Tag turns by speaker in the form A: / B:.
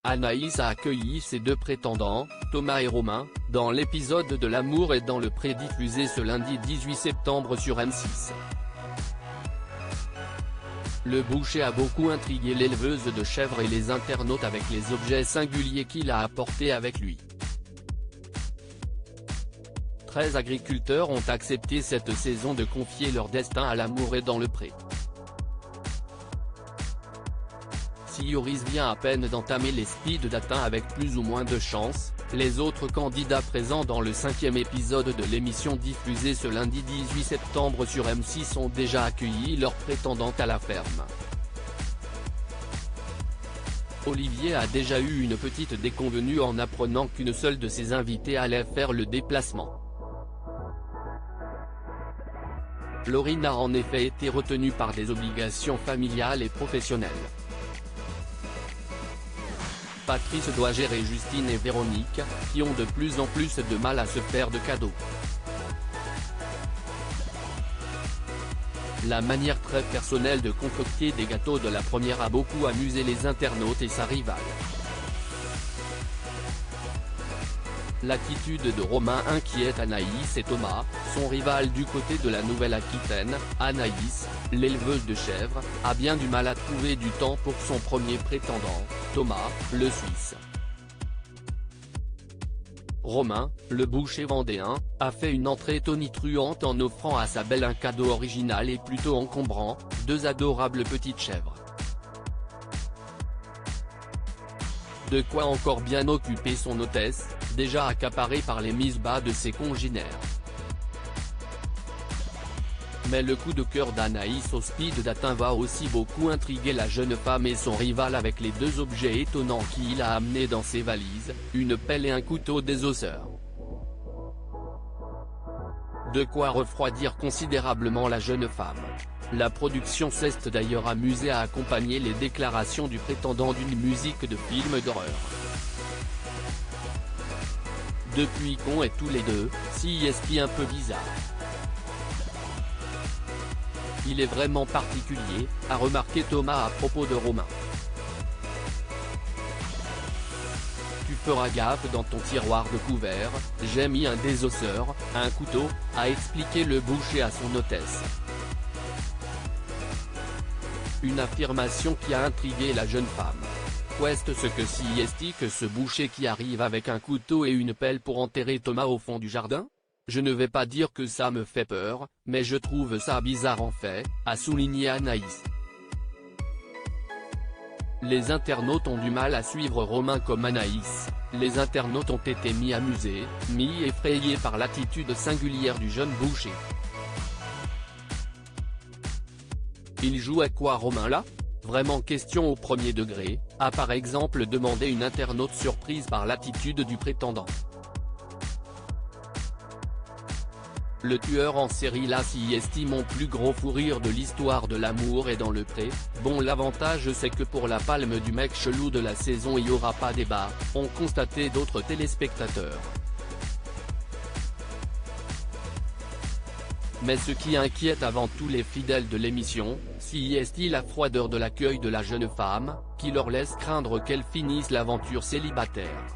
A: Anaïs a accueilli ses deux prétendants, Thomas et Romain, dans l'épisode de L'amour est dans le pré diffusé ce lundi 18 septembre sur M6. Le boucher a beaucoup intrigué l'éleveuse de chèvres et les internautes avec les objets singuliers qu'il a apportés avec lui. 13 agriculteurs ont accepté cette saison de confier leur destin à L'amour est dans le pré. Si Yoris vient à peine d'entamer les speed dating avec plus ou moins de chance, les autres candidats présents dans le 5e épisode de l'émission diffusée ce lundi 18 septembre sur M6 ont déjà accueilli leur prétendante à la ferme. Olivier a déjà eu une petite déconvenue en apprenant qu'une seule de ses invitées allait faire le déplacement. Laurine a en effet été retenue par des obligations familiales et professionnelles. Patrice doit gérer Justine et Véronique, qui ont de plus en plus de mal à se faire de cadeaux. La manière très personnelle de concocter des gâteaux de la première a beaucoup amusé les internautes et sa rivale. L'attitude de Romain inquiète Anaïs et Thomas, son rival du côté de la Nouvelle-Aquitaine. Anaïs, l'éleveuse de chèvres, a bien du mal à trouver du temps pour son premier prétendant, Thomas, le Suisse. Romain, le boucher vendéen, a fait une entrée tonitruante en offrant à sa belle un cadeau original et plutôt encombrant, deux adorables petites chèvres. De quoi encore bien occuper son hôtesse, déjà accaparée par les mises bas de ses congénères. Mais le coup de cœur d'Anaïs au speed dating va aussi beaucoup intriguer la jeune femme et son rival avec les deux objets étonnants qu'il a amenés dans ses valises, une pelle et un couteau désosseur. De quoi refroidir considérablement la jeune femme. La production s'est d'ailleurs amusée à accompagner les déclarations du prétendant d'une musique de film d'horreur. Depuis qu'on est tous les deux, CISP un peu bizarre. Il est vraiment particulier, a remarqué Thomas à propos de Romain. Tu feras gaffe dans ton tiroir de couvert, j'ai mis un désosseur, un couteau, a expliqué le boucher à son hôtesse. Une affirmation qui a intrigué la jeune femme. Qu'est-ce que CIST que ce boucher qui arrive avec un couteau et une pelle pour enterrer Thomas au fond du jardin? Je ne vais pas dire que ça me fait peur, mais je trouve ça bizarre en fait, a souligné Anaïs. Les internautes ont du mal à suivre Romain comme Anaïs. Les internautes ont été mi-amusés, mi-effrayés par l'attitude singulière du jeune boucher. Il joue à quoi Romain là? Vraiment question au premier degré, a par exemple demandé une internaute surprise par l'attitude du prétendant. Le tueur en série là s'y estime mon plus gros fou rire de l'histoire de L'amour est dans le pré. Bon, l'avantage c'est que pour la palme du mec chelou de la saison il y aura pas débat, ont constaté d'autres téléspectateurs. Mais ce qui inquiète avant tout les fidèles de l'émission, c'est la froideur de l'accueil de la jeune femme, qui leur laisse craindre qu'elle finisse l'aventure célibataire.